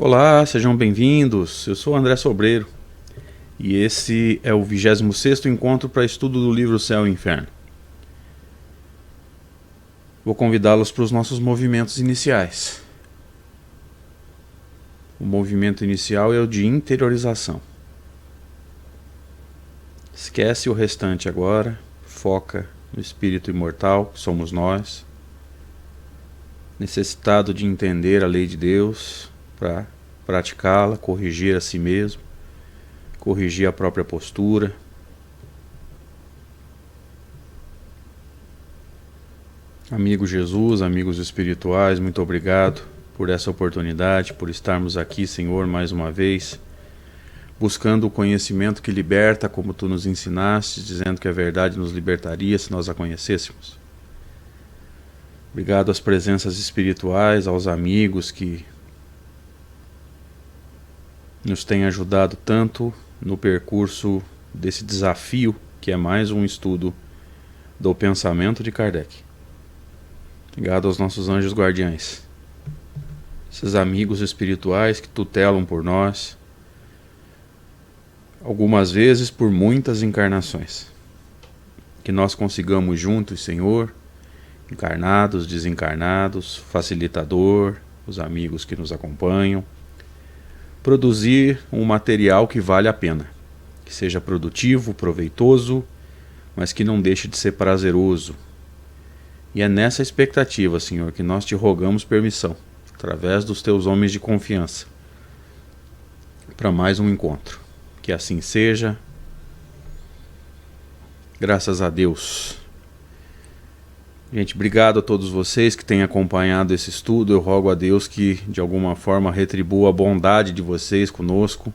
Olá, sejam bem-vindos. Eu sou André Sobreiro e esse é o 26º encontro para estudo do livro Céu e Inferno. Vou convidá-los para os nossos movimentos iniciais. O movimento inicial é o de interiorização. Esquece o restante agora, foca no espírito imortal que somos nós, necessitado de entender a lei de Deus para praticá-la, corrigir a si mesmo, corrigir a própria postura. Amigo Jesus, amigos espirituais, muito obrigado por essa oportunidade, por estarmos aqui, Senhor, mais uma vez, buscando o conhecimento que liberta, como Tu nos ensinaste, dizendo que a verdade nos libertaria se nós a conhecêssemos. Obrigado às presenças espirituais, aos amigos que nos têm ajudado tanto no percurso desse desafio, que é mais um estudo do pensamento de Kardec. Obrigado aos nossos anjos guardiães, esses amigos espirituais que tutelam por nós, algumas vezes por muitas encarnações. Que nós consigamos juntos, Senhor, encarnados, desencarnados, facilitador, os amigos que nos acompanham, produzir um material que vale a pena, que seja produtivo, proveitoso, mas que não deixe de ser prazeroso. E é nessa expectativa, Senhor, que nós te rogamos permissão, através dos teus homens de confiança, para mais um encontro. Que assim seja. Graças a Deus. Gente, obrigado a todos vocês que têm acompanhado esse estudo. Eu rogo a Deus que, de alguma forma, retribua a bondade de vocês conosco.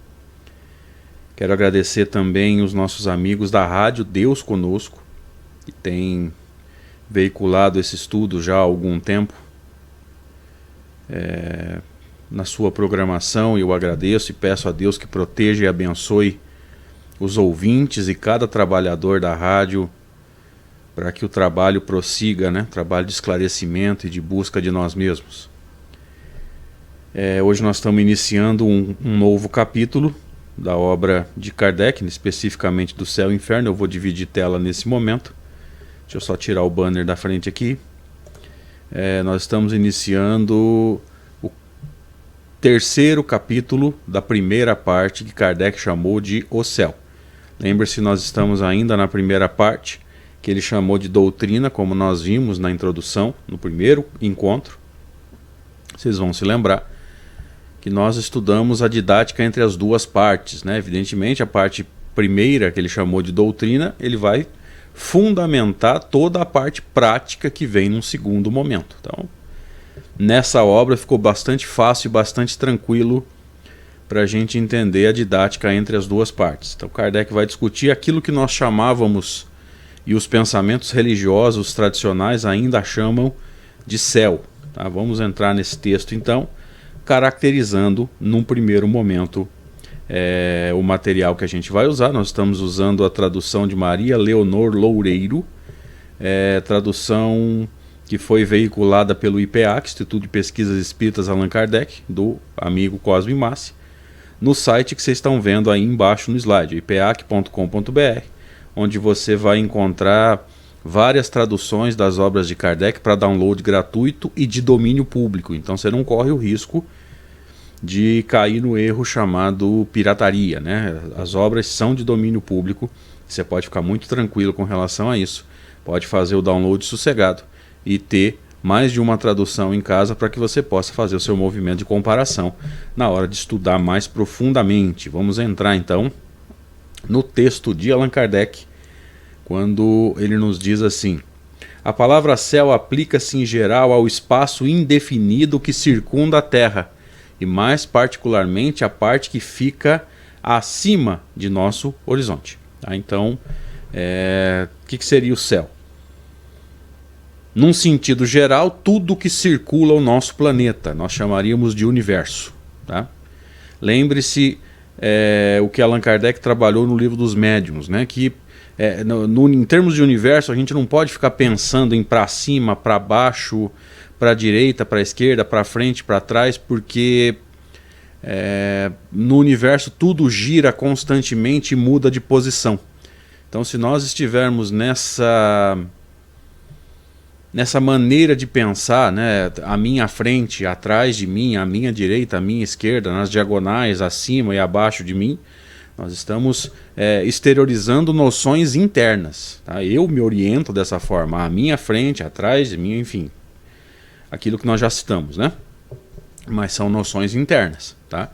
Quero agradecer também os nossos amigos da rádio Deus Conosco, que têm veiculado esse estudo já há algum tempo na sua programação. Eu agradeço e peço a Deus que proteja e abençoe os ouvintes e cada trabalhador da rádio, para que o trabalho prossiga, né? Trabalho de esclarecimento e de busca de nós mesmos. Hoje nós estamos iniciando um novo capítulo da obra de Kardec, especificamente do Céu e Inferno. Eu vou dividir tela nesse momento. Deixa eu só tirar o banner da frente aqui. Nós estamos iniciando o terceiro capítulo da primeira parte que Kardec chamou de O Céu. Lembre-se, nós estamos ainda na primeira parte, que ele chamou de doutrina, como nós vimos na introdução, no primeiro encontro. Vocês vão se lembrar que nós estudamos a didática entre as duas partes, né? Evidentemente, a parte primeira, que ele chamou de doutrina, ele vai fundamentar toda a parte prática que vem num segundo momento. Então, nessa obra ficou bastante fácil e bastante tranquilo para a gente entender a didática entre as duas partes. Então, Kardec vai discutir aquilo que nós chamávamos, e os pensamentos religiosos tradicionais ainda chamam de céu. Tá? Vamos entrar nesse texto então, caracterizando num primeiro momento o material que a gente vai usar. Nós estamos usando a tradução de Maria Leonor Loureiro, tradução que foi veiculada pelo IPEAC, Instituto de Pesquisas Espíritas Allan Kardec, do amigo Cosme Massi, no site que vocês estão vendo aí embaixo no slide, ipeac.com.br, onde você vai encontrar várias traduções das obras de Kardec para download gratuito e de domínio público. Então você não corre o risco de cair no erro chamado pirataria, né? As obras são de domínio público, você pode ficar muito tranquilo com relação a isso. Pode fazer o download sossegado e ter mais de uma tradução em casa para que você possa fazer o seu movimento de comparação na hora de estudar mais profundamente. Vamos entrar então no texto de Allan Kardec, quando ele nos diz assim: a palavra céu aplica-se em geral ao espaço indefinido que circunda a Terra, e mais particularmente à parte que fica acima de nosso horizonte. Tá? Então, o que seria o céu? Num sentido geral, tudo que circula o nosso planeta, nós chamaríamos de universo. Tá? Lembre-se o que Allan Kardec trabalhou no livro dos médiuns, né? Que em termos de universo, a gente não pode ficar pensando em para cima, para baixo, para a direita, para a esquerda, para frente, para trás, porque no universo tudo gira constantemente e muda de posição. Então, se nós estivermos nessa maneira de pensar, né, a minha frente, atrás de mim, a minha direita, a minha esquerda, nas diagonais, acima e abaixo de mim, nós estamos exteriorizando noções internas. Tá? Eu me oriento dessa forma, a minha frente, atrás de mim, enfim, aquilo que nós já citamos, né? Mas são noções internas. Tá?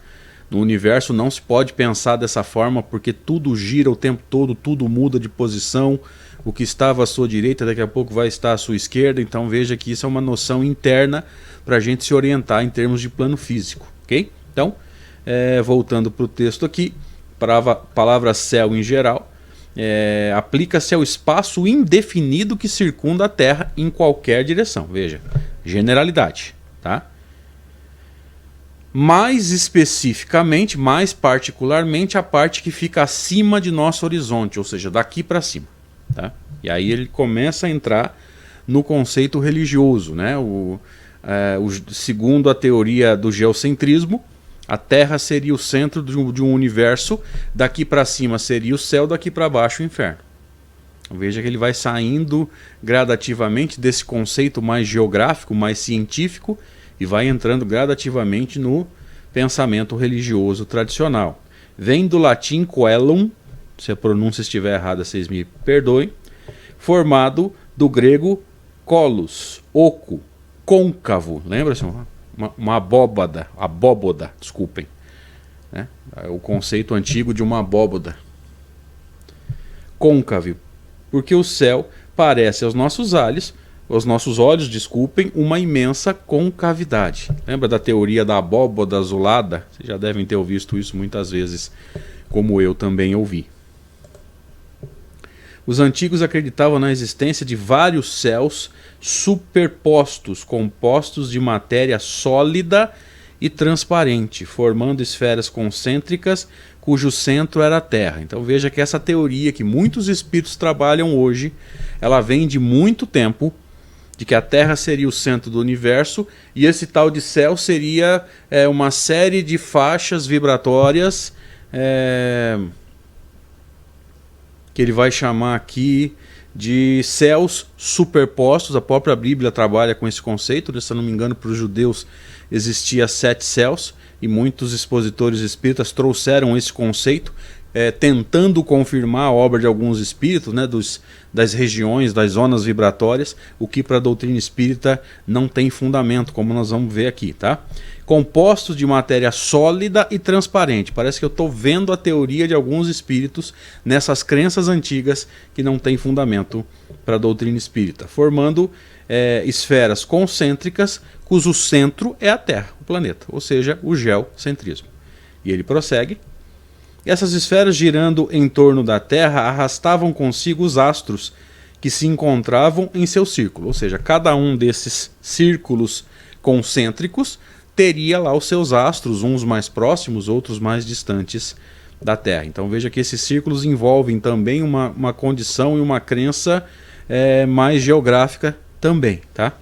No universo não se pode pensar dessa forma porque tudo gira o tempo todo, tudo muda de posição. O que estava à sua direita daqui a pouco vai estar à sua esquerda. Então veja que isso é uma noção interna para a gente se orientar em termos de plano físico. Okay? Então, voltando para o texto aqui, para a palavra céu em geral, aplica-se ao espaço indefinido que circunda a Terra em qualquer direção. Veja, generalidade. Tá? Mais especificamente, mais particularmente, a parte que fica acima de nosso horizonte, ou seja, daqui para cima. Tá? E aí ele começa a entrar no conceito religioso, né? Segundo a teoria do geocentrismo, a Terra seria o centro de um universo, daqui para cima seria o céu, daqui para baixo o inferno. Veja que ele vai saindo gradativamente desse conceito mais geográfico, mais científico, e vai entrando gradativamente no pensamento religioso tradicional. Vem do latim coelum, se a pronúncia estiver errada, vocês me perdoem, formado do grego colos, oco, côncavo, lembra-se? Uma abóboda, desculpem. Né? O conceito antigo de uma abóboda. Côncavo, porque o céu parece aos nossos olhos, desculpem, uma imensa concavidade. Lembra da teoria da abóboda azulada? Vocês já devem ter ouvido isso muitas vezes, como eu também ouvi. Os antigos acreditavam na existência de vários céus superpostos, compostos de matéria sólida e transparente, formando esferas concêntricas cujo centro era a Terra. Então veja que essa teoria que muitos espíritos trabalham hoje, ela vem de muito tempo, de que a Terra seria o centro do universo e esse tal de céu seria uma série de faixas vibratórias que ele vai chamar aqui de céus superpostos. A própria Bíblia trabalha com esse conceito, se eu não me engano, para os judeus existia 7 céus e muitos expositores espíritas trouxeram esse conceito, tentando confirmar a obra de alguns espíritos, né, das regiões, das zonas vibratórias, o que para a doutrina espírita não tem fundamento, como nós vamos ver aqui. Tá? Compostos de matéria sólida e transparente. Parece que eu estou vendo a teoria de alguns espíritos nessas crenças antigas que não tem fundamento para a doutrina espírita, formando esferas concêntricas cujo centro é a Terra, o planeta, ou seja, o geocentrismo. E ele prossegue. Essas esferas girando em torno da Terra arrastavam consigo os astros que se encontravam em seu círculo, ou seja, cada um desses círculos concêntricos teria lá os seus astros, uns mais próximos, outros mais distantes da Terra. Então veja que esses círculos envolvem também uma condição e uma crença mais geográfica também. Tá?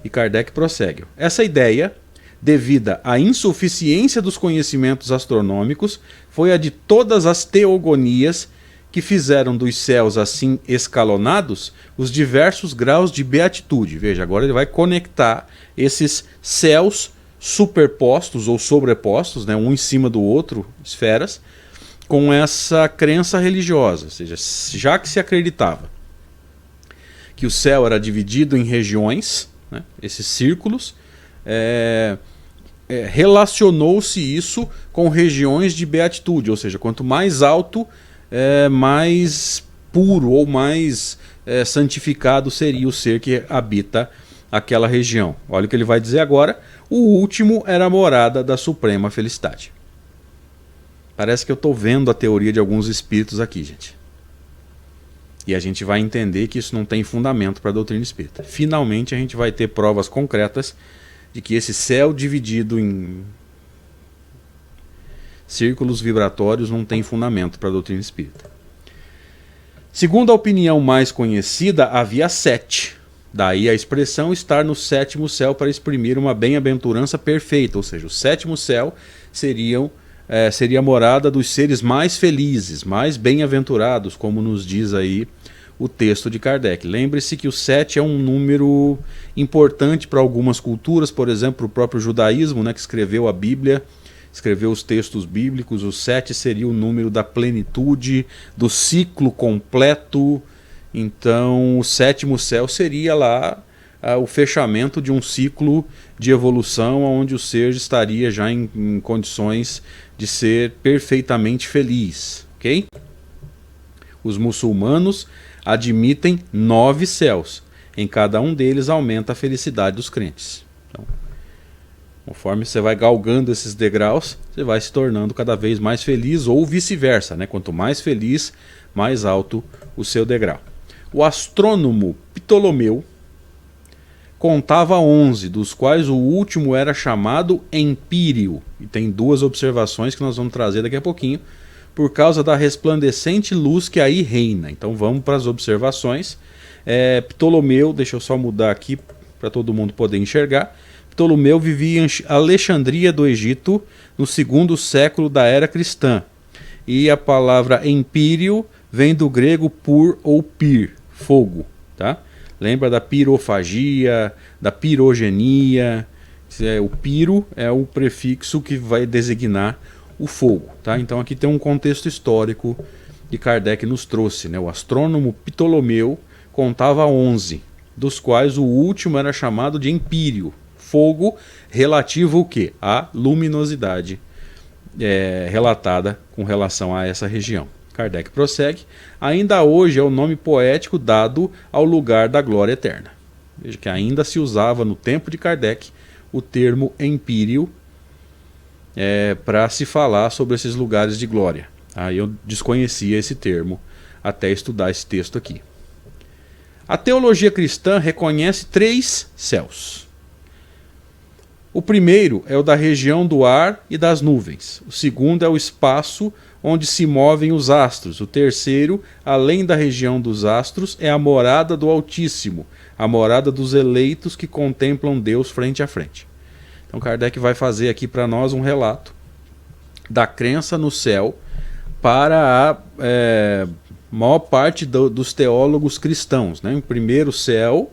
E Kardec prossegue. Essa ideia, devida à insuficiência dos conhecimentos astronômicos, foi a de todas as teogonias que fizeram dos céus assim escalonados os diversos graus de beatitude. Veja, agora ele vai conectar esses céus superpostos ou sobrepostos, né, um em cima do outro, esferas, com essa crença religiosa. Ou seja, já que se acreditava que o céu era dividido em regiões, né, esses círculos, relacionou-se isso com regiões de beatitude, ou seja, quanto mais alto, mais puro ou mais santificado seria o ser que habita aquela região. Olha o que ele vai dizer agora. O último era a morada da suprema felicidade. Parece que eu estou vendo a teoria de alguns espíritos aqui, gente. E a gente vai entender que isso não tem fundamento para a doutrina espírita. Finalmente a gente vai ter provas concretas de que esse céu dividido em círculos vibratórios não tem fundamento para a doutrina espírita. Segundo a opinião mais conhecida, havia 7. Daí a expressão estar no sétimo céu para exprimir uma bem-aventurança perfeita, ou seja, o sétimo céu seria a morada dos seres mais felizes, mais bem-aventurados, como nos diz aí o texto de Kardec. Lembre-se que o 7 é um número importante para algumas culturas, por exemplo, o próprio judaísmo, né, que escreveu a Bíblia, escreveu os textos bíblicos. O 7 seria o número da plenitude, do ciclo completo. Então o sétimo céu seria lá o fechamento de um ciclo de evolução onde o ser estaria já em condições de ser perfeitamente feliz, ok? Os muçulmanos admitem 9 céus. Em cada um deles aumenta a felicidade dos crentes. Então, conforme você vai galgando esses degraus, você vai se tornando cada vez mais feliz, ou vice-versa, né? Quanto mais feliz, mais alto o seu degrau. O astrônomo Ptolomeu contava 11, dos quais o último era chamado Empírio. E tem 2 observações que nós vamos trazer daqui a pouquinho, por causa da resplandecente luz que aí reina. Então vamos para as observações. Ptolomeu, deixa eu só mudar aqui para todo mundo poder enxergar. Ptolomeu vivia em Alexandria do Egito no 2º século da era cristã. E a palavra empírio vem do grego pur ou pir, fogo. Tá? Lembra da pirofagia, da pirogenia. O piro é o prefixo que vai designar o fogo. Tá? Então aqui tem um contexto histórico que Kardec nos trouxe. Né? O astrônomo Ptolomeu contava 11, dos quais o último era chamado de empírio, fogo relativo ao quê? À luminosidade relatada com relação a essa região. Kardec prossegue: ainda hoje é o nome poético dado ao lugar da glória eterna. Veja que ainda se usava no tempo de Kardec o termo empírio para se falar sobre esses lugares de glória. Aí eu desconhecia esse termo até estudar esse texto aqui. A teologia cristã reconhece 3 céus. O primeiro é o da região do ar e das nuvens. O segundo é o espaço onde se movem os astros. O terceiro, além da região dos astros, é a morada do Altíssimo, a morada dos eleitos que contemplam Deus frente a frente. Então Kardec vai fazer aqui para nós um relato da crença no céu para a maior parte dos teólogos cristãos. Né? O primeiro céu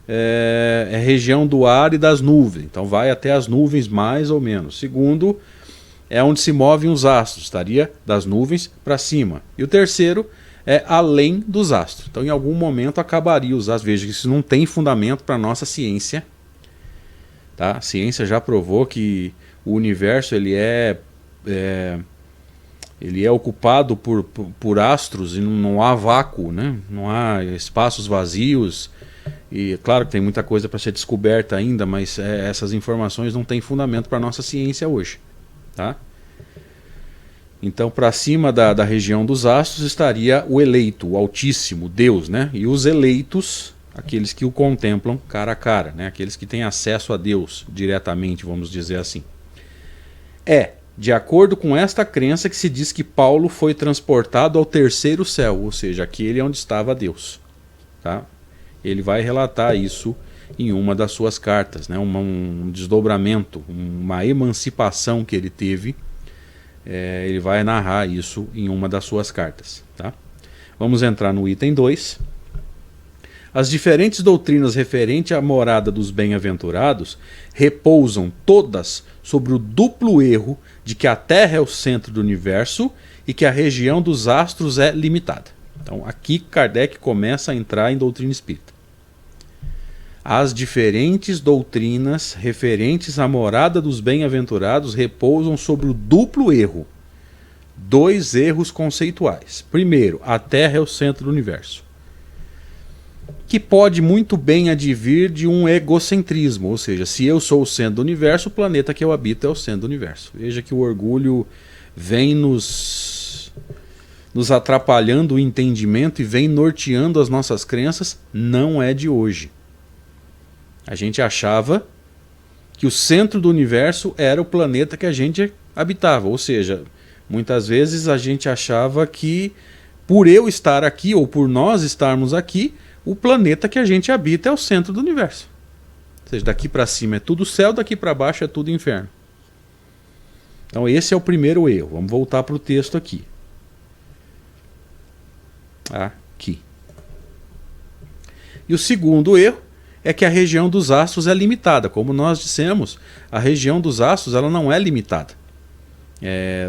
é a região do ar e das nuvens, então vai até as nuvens mais ou menos. Segundo, é onde se movem os astros, estaria das nuvens para cima. E o terceiro é além dos astros. Então em algum momento acabaria os astros. Veja que isso não tem fundamento para a nossa ciência. Tá? A ciência já provou que o universo ele é ocupado por astros e não há vácuo, né? Não há espaços vazios. E claro que tem muita coisa para ser descoberta ainda, mas essas informações não têm fundamento para a nossa ciência hoje. Tá? Então, para cima da região dos astros estaria o eleito, o Altíssimo, Deus, né? E os eleitos, aqueles que o contemplam cara a cara, né? Aqueles que têm acesso a Deus diretamente, vamos dizer assim. De acordo com esta crença que se diz que Paulo foi transportado ao terceiro céu, ou seja, aquele onde estava Deus. Tá? Ele vai relatar isso em uma das suas cartas, né? Um desdobramento, uma emancipação que ele teve. Ele vai narrar isso em uma das suas cartas. Tá? Vamos entrar no item 2. As diferentes doutrinas referentes à morada dos bem-aventurados repousam todas sobre o duplo erro de que a Terra é o centro do universo e que a região dos astros é limitada. Então aqui Kardec começa a entrar em doutrina espírita. As diferentes doutrinas referentes à morada dos bem-aventurados repousam sobre o duplo erro. 2 erros conceituais. Primeiro, a Terra é o centro do universo, que pode muito bem advir de um egocentrismo, ou seja, se eu sou o centro do universo, o planeta que eu habito é o centro do universo. Veja que o orgulho vem nos atrapalhando o entendimento e vem norteando as nossas crenças, não é de hoje. A gente achava que o centro do universo era o planeta que a gente habitava, ou seja, muitas vezes a gente achava que por eu estar aqui ou por nós estarmos aqui, o planeta que a gente habita é o centro do universo. Ou seja, daqui para cima é tudo céu, daqui para baixo é tudo inferno. Então esse é o primeiro erro. Vamos voltar para o texto aqui. Aqui. E o segundo erro é que a região dos astros é limitada. Como nós dissemos, a região dos astros ela não é limitada.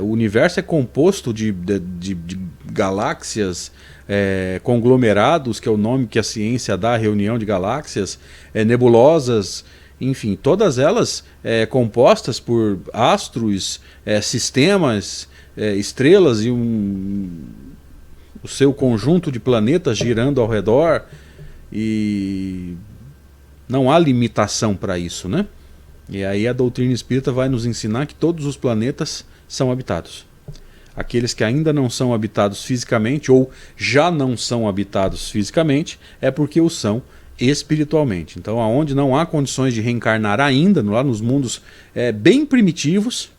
O universo é composto de galáxias, conglomerados, que é o nome que a ciência dá à reunião de galáxias, nebulosas, enfim, todas elas compostas por astros, sistemas, estrelas e o seu conjunto de planetas girando ao redor, e não há limitação para isso, né? E aí a doutrina espírita vai nos ensinar que todos os planetas são habitados. Aqueles que ainda não são habitados fisicamente ou já não são habitados fisicamente é porque o são espiritualmente. Então, aonde não há condições de reencarnar ainda, lá nos mundos bem primitivos,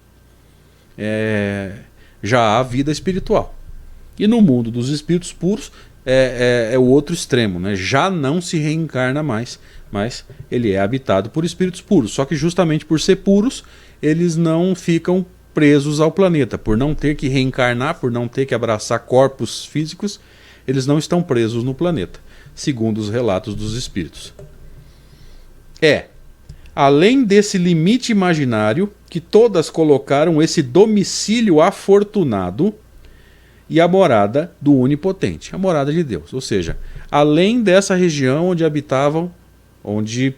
já há vida espiritual. E no mundo dos espíritos puros é o outro extremo, né? Já não se reencarna mais, mas ele é habitado por espíritos puros. Só que justamente por ser puros, eles não ficam presos ao planeta. Por não ter que reencarnar, por não ter que abraçar corpos físicos, eles não estão presos no planeta, segundo os relatos dos espíritos. Além desse limite imaginário, que todas colocaram esse domicílio afortunado e a morada do Onipotente, a morada de Deus. Ou seja, além dessa região onde habitavam, onde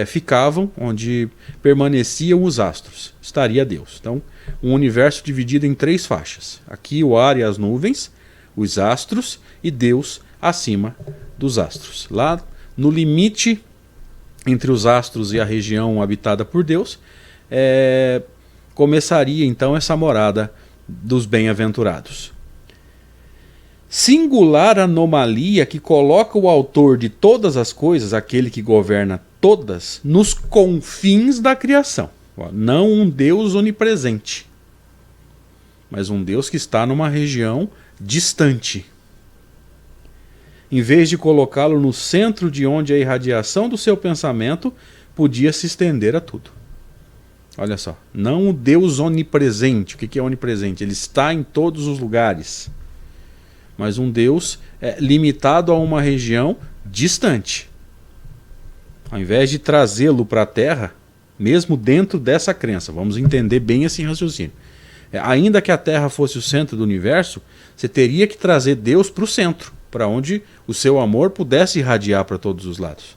ficavam, onde permaneciam os astros, estaria Deus. Então, um universo dividido em 3 faixas. Aqui o ar e as nuvens, os astros e Deus acima dos astros. Lá no limite entre os astros e a região habitada por Deus, começaria então essa morada dos bem-aventurados. Singular anomalia que coloca o autor de todas as coisas, aquele que governa todas, nos confins da criação. Não um Deus onipresente, mas um Deus que está numa região distante. Em vez de colocá-lo no centro de onde a irradiação do seu pensamento podia se estender a tudo. Olha só, não o Deus onipresente. O que é onipresente? Ele está em todos os lugares. Mas um Deus limitado a uma região distante. Ao invés de trazê-lo para a Terra, mesmo dentro dessa crença, vamos entender bem esse raciocínio. Ainda que a Terra fosse o centro do universo, você teria que trazer Deus para o centro, para onde o seu amor pudesse irradiar para todos os lados.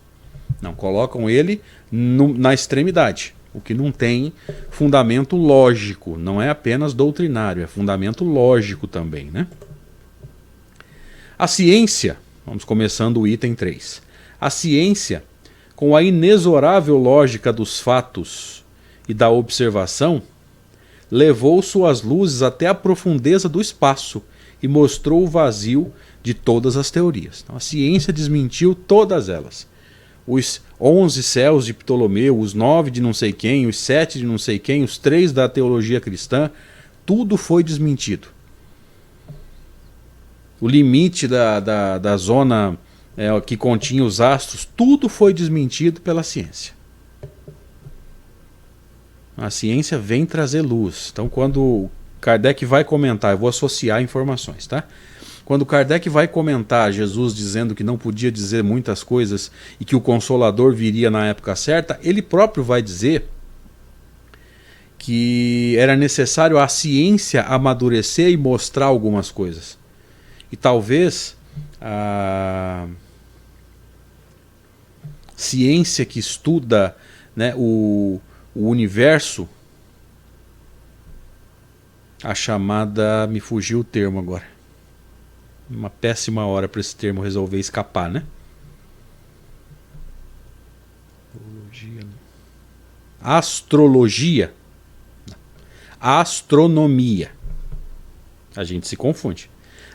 Não, colocam ele na extremidade, o que não tem fundamento lógico, não é apenas doutrinário, é fundamento lógico também, né? A ciência, vamos começando o item 3. A ciência, com a inexorável lógica dos fatos e da observação, levou suas luzes até a profundeza do espaço e mostrou o vazio de todas as teorias. Então, a ciência desmentiu todas elas. Os 11 céus de Ptolomeu, os 9 de não sei quem, os 7 de não sei quem, os 3 da teologia cristã, tudo foi desmentido. O limite da zona que continha os astros, tudo foi desmentido pela ciência. A ciência vem trazer luz. Então, quando Kardec vai comentar, eu vou associar informações, tá? Quando Kardec vai comentar Jesus dizendo que não podia dizer muitas coisas e que o Consolador viria na época certa, ele próprio vai dizer que era necessário a ciência amadurecer e mostrar algumas coisas. E talvez a ciência que estuda, né, o universo, a chamada, me fugiu o termo agora, uma péssima hora para esse termo resolver escapar, né? Astrologia, astronomia, a gente se confunde.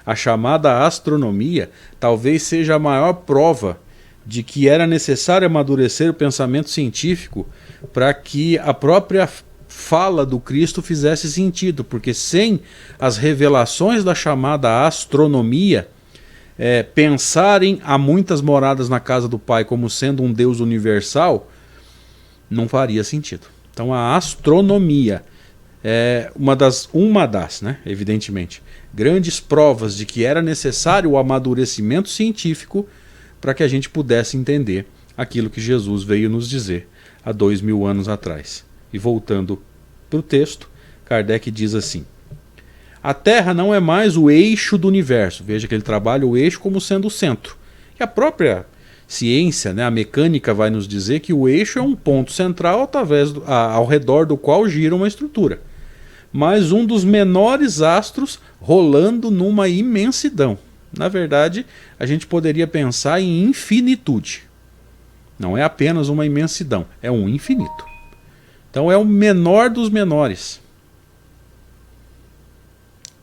A chamada astronomia talvez seja a maior prova de que era necessário amadurecer o pensamento científico para que a própria fala do Cristo fizesse sentido, porque sem as revelações da chamada astronomia, pensar em há muitas moradas na casa do Pai como sendo um Deus universal, não faria sentido. Então a astronomia é uma das, né, evidentemente, grandes provas de que era necessário o amadurecimento científico para que a gente pudesse entender aquilo que Jesus veio nos dizer há 2000 anos atrás. E voltando para o texto, Kardec diz assim: a Terra não é mais o eixo do universo. Veja que ele trabalha o eixo como sendo o centro. E a própria ciência, né, a mecânica, vai nos dizer que o eixo é um ponto central ao redor do qual gira uma estrutura. Mas um dos menores astros rolando numa imensidão. Na verdade, a gente poderia pensar em infinitude. Não é apenas uma imensidão, é um infinito. Então é o menor dos menores.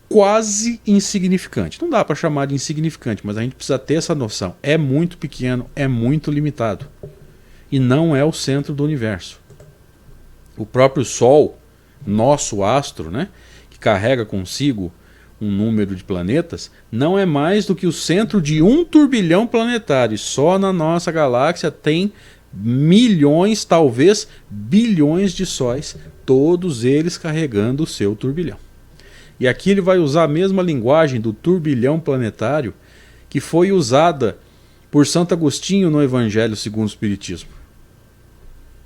Quase insignificante. Não dá para chamar de insignificante, mas a gente precisa ter essa noção. É muito pequeno, é muito limitado. E não é o centro do universo. O próprio Sol, nosso astro, né, que carrega consigo um número de planetas, não é mais do que o centro de 1 turbilhão planetário. Só na nossa galáxia tem milhões, talvez bilhões de sóis, todos eles carregando o seu turbilhão. E aqui ele vai usar a mesma linguagem do turbilhão planetário que foi usada por Santo Agostinho no Evangelho segundo o Espiritismo,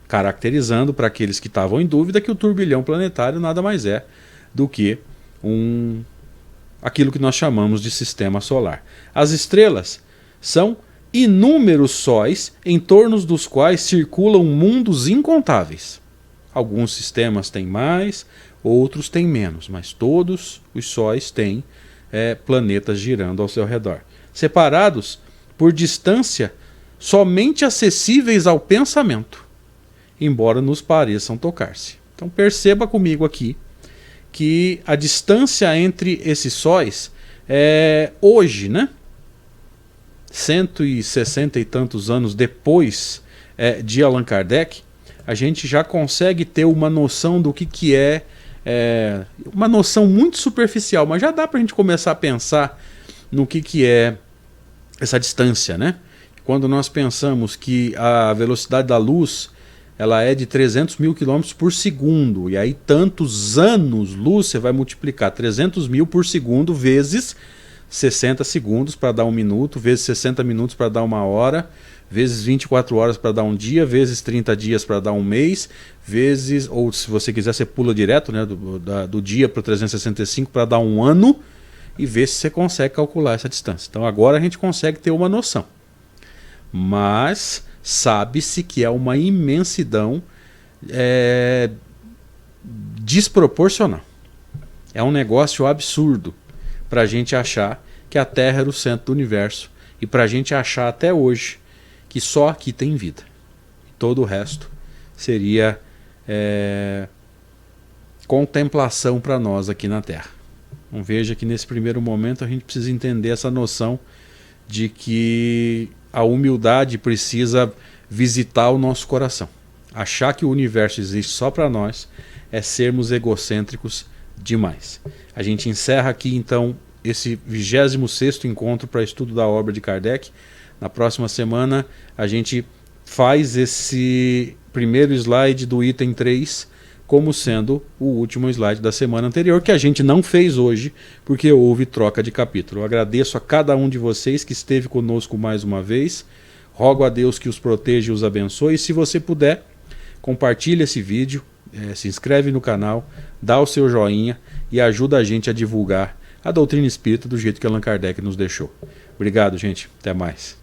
caracterizando para aqueles que estavam em dúvida que o turbilhão planetário nada mais é do que aquilo que nós chamamos de sistema solar. As estrelas são inúmeros sóis em torno dos quais circulam mundos incontáveis. Alguns sistemas têm mais, outros têm menos, mas todos os sóis têm planetas girando ao seu redor, separados por distância somente acessíveis ao pensamento, embora nos pareçam tocar-se. Então perceba comigo aqui que a distância entre esses sóis hoje, né, 160 e tantos anos depois de Allan Kardec, a gente já consegue ter uma noção do que é, uma noção muito superficial, mas já dá para a gente começar a pensar no que é essa distância, né? Quando nós pensamos que a velocidade da luz ela é de 300 mil quilômetros por segundo, e aí tantos anos-luz você vai multiplicar 300 mil por segundo vezes 60 segundos para dar 1 minuto, vezes 60 minutos para dar 1 hora, vezes 24 horas para dar 1 dia, vezes 30 dias para dar 1 mês, vezes, ou se você quiser você pula direto, né, do dia para o 365 para dar 1 ano, e vê se você consegue calcular essa distância. Então agora a gente consegue ter uma noção. Mas sabe-se que é uma imensidão desproporcional. É um negócio absurdo para a gente achar que a Terra era o centro do universo e para a gente achar até hoje que só aqui tem vida. Todo o resto seria contemplação para nós aqui na Terra. Então veja que nesse primeiro momento a gente precisa entender essa noção de que a humildade precisa visitar o nosso coração. Achar que o universo existe só para nós é sermos egocêntricos demais. A gente encerra aqui então esse 26º encontro para estudo da obra de Kardec. Na próxima semana a gente faz esse primeiro slide do item 3 como sendo o último slide da semana anterior, que a gente não fez hoje porque houve troca de capítulo. Eu agradeço a cada um de vocês que esteve conosco mais uma vez. Rogo a Deus que os proteja e os abençoe. E se você puder, compartilhe esse vídeo, se inscreve no canal, dá o seu joinha e ajuda a gente a divulgar a doutrina espírita do jeito que Allan Kardec nos deixou. Obrigado, gente. Até mais.